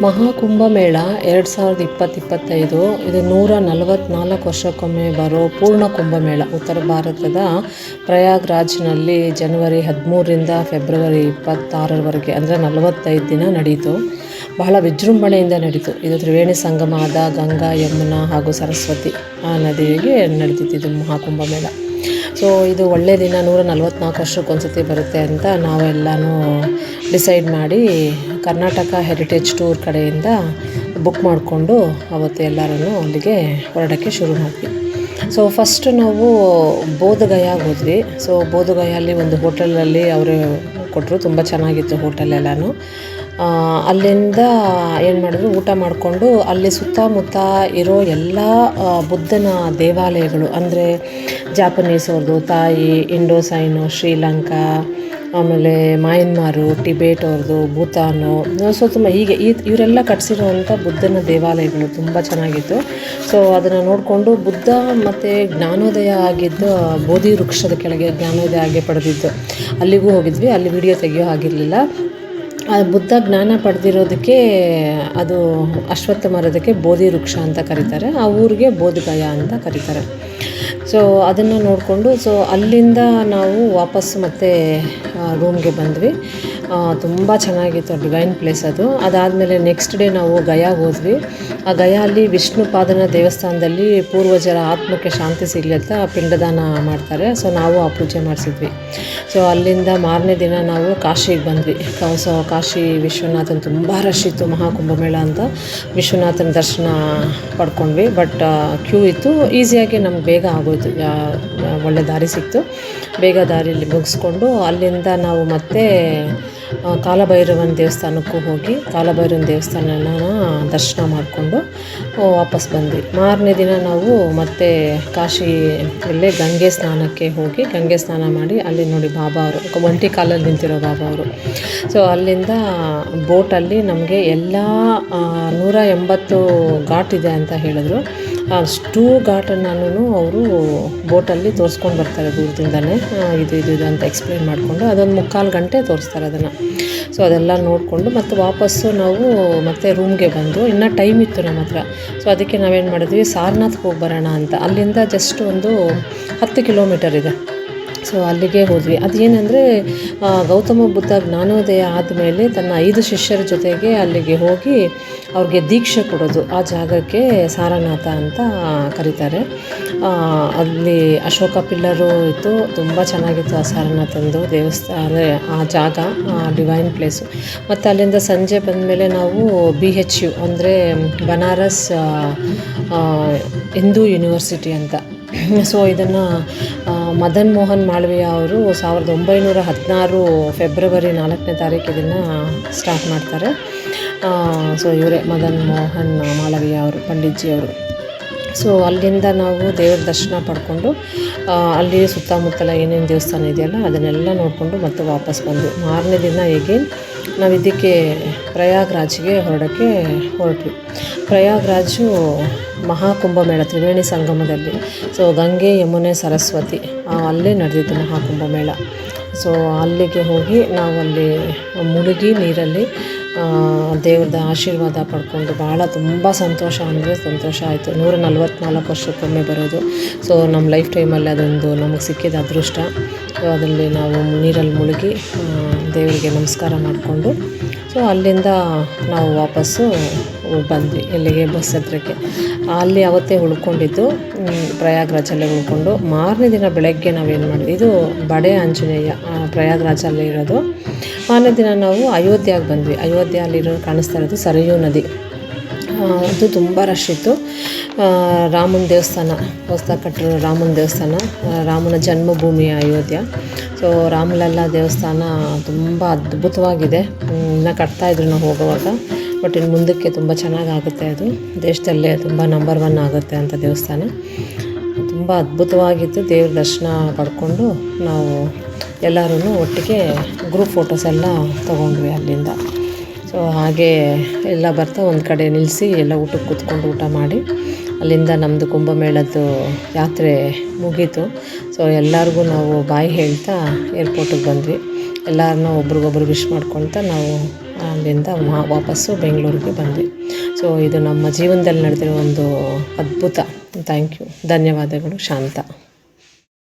ಮಹಾಕುಂಭಮೇಳ 2025 ಇದು 144 ವರ್ಷಕ್ಕೊಮ್ಮೆ ಬರೋ ಪೂರ್ಣ ಕುಂಭಮೇಳ. ಉತ್ತರ ಭಾರತದ ಪ್ರಯಾಗ್ರಾಜ್ನಲ್ಲಿ ಜನವರಿ 13ರಿಂದ ಫೆಬ್ರವರಿ 26ರವರೆಗೆ ಅಂದರೆ 45 ದಿನ ನಡೀತು. ಬಹಳ ವಿಜೃಂಭಣೆಯಿಂದ ನಡೀತು. ಇದು ತ್ರಿವೇಣಿ ಸಂಗಮ ಆದ ಗಂಗಾ, ಯಮುನಾ ಹಾಗೂ ಸರಸ್ವತಿ ನದಿಗೆ ನಡೀತಿತ್ತು ಇದು ಮಹಾಕುಂಭಮೇಳ. ಸೊ ಇದು ಒಳ್ಳೆಯ ದಿನ, 144 ವರ್ಷಕ್ಕೊಂದ್ಸತಿ ಬರುತ್ತೆ ಅಂತ ನಾವೆಲ್ಲನೂ ಡಿಸೈಡ್ ಮಾಡಿ ಕರ್ನಾಟಕ ಹೆರಿಟೇಜ್ ಟೂರ್ ಕಡೆಯಿಂದ ಬುಕ್ ಮಾಡಿಕೊಂಡು ಅವತ್ತು ಎಲ್ಲರೂ ಅಲ್ಲಿಗೆ ಹೊರಡೋಕ್ಕೆ ಶುರು ಮಾಡಿದ್ವಿ. ಸೊ ಫಸ್ಟ್ ನಾವು ಬೋಧಗಯಾಗೆ ಹೋದ್ವಿ. ಸೊ ಬೋಧಗಯಲ್ಲಿ ಒಂದು ಹೋಟೆಲಲ್ಲಿ ಅವರೇ ಕೊಟ್ಟರು, ತುಂಬ ಚೆನ್ನಾಗಿತ್ತು ಹೋಟೆಲ್ ಎಲ್ಲನೂ. ಅಲ್ಲಿಂದ ಏನು ಮಾಡಿದ್ರು, ಊಟ ಮಾಡಿಕೊಂಡು ಅಲ್ಲಿ ಸುತ್ತಮುತ್ತ ಇರೋ ಎಲ್ಲ ಬುದ್ಧನ ದೇವಾಲಯಗಳು, ಅಂದರೆ ಜಾಪನೀಸ್ ಅವ್ರದ್ದು, ತಾಯಿ, ಇಂಡೋಸೈನು, ಶ್ರೀಲಂಕಾ, ಆಮೇಲೆ ಮಯನ್ಮಾರು, ಟಿಬೇಟ್ ಅವ್ರದ್ದು, ಭೂತಾನು, ಸೊ ತುಂಬ ಹೀಗೆ ಇವರೆಲ್ಲ ಕಟ್ಸಿರೋವಂಥ ಬುದ್ಧನ ದೇವಾಲಯಗಳು ತುಂಬ ಚೆನ್ನಾಗಿತ್ತು. ಸೊ ಅದನ್ನು ನೋಡಿಕೊಂಡು ಬುದ್ಧ ಮತ್ತು ಜ್ಞಾನೋದಯ ಆಗಿದ್ದು ಬೋಧಿ ವೃಕ್ಷದ ಕೆಳಗೆ ಜ್ಞಾನೋದಯ ಆಗಿ ಪಡೆದಿದ್ದು ಅಲ್ಲಿಗೂ ಹೋಗಿದ್ವಿ. ಅಲ್ಲಿ ವಿಡಿಯೋ ತೆಗೆಯೋ ಆಗಿರಲಿಲ್ಲ. ಆ ಬುದ್ಧ ಜ್ಞಾನ ಪಡೆದಿರೋದಕ್ಕೆ ಅದು ಅಶ್ವತ್ಥ ಮರದಕ್ಕೆ ಬೋಧಿ ವೃಕ್ಷ ಅಂತ ಕರೀತಾರೆ, ಆ ಊರಿಗೆ ಬೋಧಗಯ ಅಂತ ಕರೀತಾರೆ. ಸೊ ಅದನ್ನು ನೋಡಿಕೊಂಡು ಸೊ ಅಲ್ಲಿಂದ ನಾವು ವಾಪಸ್ಸು ಮತ್ತೆ ರೂಮ್ಗೆ ಬಂದ್ವಿ. ತುಂಬ ಚೆನ್ನಾಗಿತ್ತು, ಡಿವೈನ್ ಪ್ಲೇಸ್ ಅದು. ಅದಾದಮೇಲೆ ನೆಕ್ಸ್ಟ್ ಡೇ ನಾವು ಗಯಾಗೆ ಹೋದ್ವಿ. ಆ ಗಯಲ್ಲಿ ವಿಷ್ಣುಪಾದನ ದೇವಸ್ಥಾನದಲ್ಲಿ ಪೂರ್ವಜರ ಆತ್ಮಕ್ಕೆ ಶಾಂತಿ ಸಿಗಲಿ ಅಂತ ಪಿಂಡದಾನ ಮಾಡ್ತಾರೆ. ಸೊ ನಾವು ಆ ಪೂಜೆ ಮಾಡಿಸಿದ್ವಿ. ಸೊ ಅಲ್ಲಿಂದ ಮಾರನೇ ದಿನ ನಾವು ಕಾಶಿಗೆ ಬಂದ್ವಿ. ಸೊ ಕಾಶಿ ವಿಶ್ವನಾಥನ್ ತುಂಬ ರಶ್ ಇತ್ತು, ಮಹಾಕುಂಭಮೇಳ ಅಂತ ವಿಶ್ವನಾಥನ ದರ್ಶನ ಪಡ್ಕೊಂಡ್ವಿ. ಬಟ್ ಕ್ಯೂ ಇತ್ತು. ಈಸಿಯಾಗಿ ನಮ್ಗೆ ಬೇಗ ಆಗೋಯ್ತು, ಒಳ್ಳೆ ದಾರಿ ಸಿಕ್ತು. ಬೇಗ ದಾರಿಯಲ್ಲಿ ಮುಗಿಸ್ಕೊಂಡು ಅಲ್ಲಿಂದ ನಾವು ಮತ್ತೆ ಕಾಲಭೈರವನ ದೇವಸ್ಥಾನಕ್ಕೂ ಹೋಗಿ ಕಾಲಭೈರವನ ದೇವಸ್ಥಾನನ ದರ್ಶನ ಮಾಡಿಕೊಂಡು ವಾಪಸ್ ಬಂದ್ವಿ. ಮಾರನೇ ದಿನ ನಾವು ಮತ್ತೆ ಕಾಶಿಯಲ್ಲೇ ಗಂಗೆ ಸ್ನಾನಕ್ಕೆ ಹೋಗಿ ಗಂಗೆ ಸ್ನಾನ ಮಾಡಿ ಅಲ್ಲಿ ನೋಡಿ ಬಾಬಾ ಅವರು ಒಂಟಿ ಕಾಲಲ್ಲಿ ನಿಂತಿರೋ ಬಾಬಾ ಅವರು. ಸೊ ಅಲ್ಲಿಂದ ಬೋಟಲ್ಲಿ ನಮಗೆ ಎಲ್ಲ 180 ಘಾಟ್ ಇದೆ ಅಂತ ಹೇಳಿದ್ರು. ಅಷ್ಟು ಘಾಟನ್ನು ಅವರು ಬೋಟಲ್ಲಿ ತೋರಿಸ್ಕೊಂಡು ಬರ್ತಾರೆ ದೂರದಿಂದನೇ. ಇದು ಅಂತ ಎಕ್ಸ್ಪ್ಲೇನ್ ಮಾಡಿಕೊಂಡು ಅದೊಂದು 3/4 ಗಂಟೆ ತೋರಿಸ್ತಾರೆ ಅದನ್ನು. ಸೊ ಅದೆಲ್ಲ ನೋಡಿಕೊಂಡು ಮತ್ತು ವಾಪಸ್ಸು ನಾವು ಮತ್ತೆ ರೂಮ್ಗೆ ಬಂದು, ಇನ್ನೂ ಟೈಮ್ ಇತ್ತು ನಮ್ಮ ಹತ್ರ. ಸೊ ಅದಕ್ಕೆ ನಾವೇನು ಮಾಡಿದ್ವಿ, ಸಾರನಾಥ್ಗೆ ಹೋಗಿ ಬರೋಣ ಅಂತ. ಅಲ್ಲಿಂದ ಜಸ್ಟ್ ಒಂದು 10 ಕಿಲೋಮೀಟರ್ ಇದೆ. ಸೊ ಅಲ್ಲಿಗೆ ಹೋದ್ವಿ. ಅದೇನೆಂದರೆ ಗೌತಮ ಬುದ್ಧ ಜ್ಞಾನೋದಯ ಆದಮೇಲೆ ತನ್ನ 5 ಶಿಷ್ಯರ ಜೊತೆಗೆ ಅಲ್ಲಿಗೆ ಹೋಗಿ ಅವ್ರಿಗೆ ದೀಕ್ಷೆ ಕೊಡೋದು. ಆ ಜಾಗಕ್ಕೆ ಸಾರನಾಥ ಅಂತ ಕರೀತಾರೆ. ಅಲ್ಲಿ ಅಶೋಕ ಪಿಲ್ಲರು ಇತ್ತು, ತುಂಬ ಚೆನ್ನಾಗಿತ್ತು ಆ ಸಾರನಾಥಂದು ದೇವಸ್ಥಾನ, ಅಂದರೆ ಆ ಜಾಗ ಡಿವೈನ್ ಪ್ಲೇಸು. ಮತ್ತು ಅಲ್ಲಿಂದ ಸಂಜೆ ಬಂದಮೇಲೆ ನಾವು BHU ಅಂದರೆ ಬನಾರಸ್ ಹಿಂದೂ ಯೂನಿವರ್ಸಿಟಿ ಅಂತ. ಸೊ ಇದನ್ನು ಮದನ್ ಮೋಹನ್ ಮಾಳವೀಯ ಅವರು 1916 ಫೆಬ್ರವರಿ 4ನೇ ತಾರೀಕು ಇದನ್ನು ಸ್ಟಾರ್ಟ್ ಮಾಡ್ತಾರೆ. ಸೊ ಇವರೇ ಮದನ್ ಮೋಹನ್ ಮಾಳವೀಯ ಅವರು, ಪಂಡಿತ್ಜಿ ಅವರು. ಸೊ ಅಲ್ಲಿಂದ ನಾವು ದೇವರ ದರ್ಶನ ಪಡ್ಕೊಂಡು ಅಲ್ಲಿ ಸುತ್ತಮುತ್ತಲ ಏನೇನು ದೇವಸ್ಥಾನ ಇದೆಯಲ್ಲ ಅದನ್ನೆಲ್ಲ ನೋಡಿಕೊಂಡು ಮತ್ತೆ ವಾಪಸ್ ಬಂದು ಮಾರನೇ ದಿನ ಎಗೇನ್ ನಾವು ಇದಕ್ಕೆ ಪ್ರಯಾಗ್ರಾಜ್ಗೆ ಹೊರಟ್ವಿ. ಪ್ರಯಾಗ್ರಾಜು ಮಹಾಕುಂಭಮೇಳ ತ್ರಿವೇಣಿ ಸಂಗಮದಲ್ಲಿ. ಸೊ ಗಂಗೆ, ಯಮುನೆ, ಸರಸ್ವತಿ ಅಲ್ಲೇ ನಡೆದಿತ್ತು ಮಹಾಕುಂಭಮೇಳ. ಸೊ ಅಲ್ಲಿಗೆ ಹೋಗಿ ನಾವು ಅಲ್ಲಿ ಮುಳುಗಿ ನೀರಲ್ಲಿ ದೇವ್ರದ ಆಶೀರ್ವಾದ ಪಡ್ಕೊಂಡು ಭಾಳ ತುಂಬ ಸಂತೋಷ ಅಂದರೆ ಸಂತೋಷ ಆಯಿತು. 144 ವರ್ಷಕ್ಕೊಮ್ಮೆ ಬರೋದು. ಸೊ ನಮ್ಮ ಲೈಫ್ ಟೈಮಲ್ಲಿ ಅದೊಂದು ನಮಗೆ ಸಿಕ್ಕಿದ ಅದೃಷ್ಟ. ಸೊ ಅದರಲ್ಲಿ ನಾವು ನೀರಲ್ಲಿ ಮುಳುಗಿ ದೇವರಿಗೆ ನಮಸ್ಕಾರ ಮಾಡಿಕೊಂಡು ಸೊ ಅಲ್ಲಿಂದ ನಾವು ವಾಪಸ್ಸು ಬಂದ್ವಿ ಎಲ್ಲಿಗೆ, ಬಸ್ ಹತ್ರಕ್ಕೆ. ಅಲ್ಲಿ ಅವತ್ತೇ ಉಳ್ಕೊಂಡಿದ್ದು, ಪ್ರಯಾಗ್ರಾಜಲ್ಲೇ ಉಳ್ಕೊಂಡು ಮಾರನೇ ದಿನ ಬೆಳಗ್ಗೆ ನಾವೇನು ಮಾಡಿದ್ವಿ, ಇದು ಬಡೆ ಆಂಜನೇಯ ಪ್ರಯಾಗ್ರಾಜಲ್ಲೇ ಇರೋದು. ಮಾರನೇ ದಿನ ನಾವು ಅಯೋಧ್ಯೆಗೆ ಬಂದ್ವಿ. ಅಯೋಧ್ಯೆಯಲ್ಲಿರೋ ಕಾಣಿಸ್ತಾ ಇರೋದು ಸರಯೂ ನದಿ. ಅದು ತುಂಬ ರಶ್ ಇತ್ತು. ರಾಮನ ದೇವಸ್ಥಾನ, ಹೊಸದಾಗಿ ಕಟ್ಟಿರೋ ರಾಮನ ದೇವಸ್ಥಾನ, ರಾಮನ ಜನ್ಮಭೂಮಿಯ ಅಯೋಧ್ಯ. ಸೊ ರಾಮಲಲ್ಲಾ ದೇವಸ್ಥಾನ ತುಂಬ ಅದ್ಭುತವಾಗಿದೆ. ಇನ್ನು ಕಟ್ತಾಯಿದ್ರು ನಾವು ಹೋಗುವಾಗ. ಬಟ್ ಇನ್ನು ಮುಂದಕ್ಕೆ ತುಂಬ ಚೆನ್ನಾಗಾಗುತ್ತೆ. ಅದು ದೇಶದಲ್ಲೇ ತುಂಬ ನಂಬರ್ 1 ಆಗುತ್ತೆ ಅಂತ ದೇವಸ್ಥಾನ. ತುಂಬ ಅದ್ಭುತವಾಗಿತ್ತು. ದೇವ್ರ ದರ್ಶನ ಪಡ್ಕೊಂಡು ನಾವು ಎಲ್ಲರೂ ಒಟ್ಟಿಗೆ ಗ್ರೂಪ್ ಫೋಟೋಸ್ ಎಲ್ಲ ತೊಗೊಂಡ್ವಿ ಅಲ್ಲಿಂದ. ಸೊ ಹಾಗೆ ಎಲ್ಲ ಬರ್ತಾ ಒಂದು ಕಡೆ ನಿಲ್ಲಿಸಿ ಎಲ್ಲ ಊಟಕ್ಕೆ ಕೂತ್ಕೊಂಡು ಊಟ ಮಾಡಿ ಅಲ್ಲಿಂದ ನಮ್ಮದು ಕುಂಭಮೇಳದ್ದು ಯಾತ್ರೆ ಮುಗೀತು. ಸೊ ಎಲ್ಲರಿಗೂ ನಾವು ಬಾಯ್ ಹೇಳ್ತಾ ಏರ್ಪೋರ್ಟಿಗೆ ಬಂದ್ವಿ. ಎಲ್ಲರನ್ನೂ ಒಬ್ರಿಗೊಬ್ರು ವಿಶ್ ಮಾಡ್ಕೊಳ್ತಾ ನಾವು ಅಲ್ಲಿಂದ ವಾಪಸ್ಸು ಬೆಂಗಳೂರಿಗೆ ಬಂದ್ವಿ. ಸೊ ಇದು ನಮ್ಮ ಜೀವನದಲ್ಲಿ ನಡೆದಿರೋ ಒಂದು ಅದ್ಭುತ. Thank you. ಧನ್ಯವಾದಗಳು. ಶಾಂತ.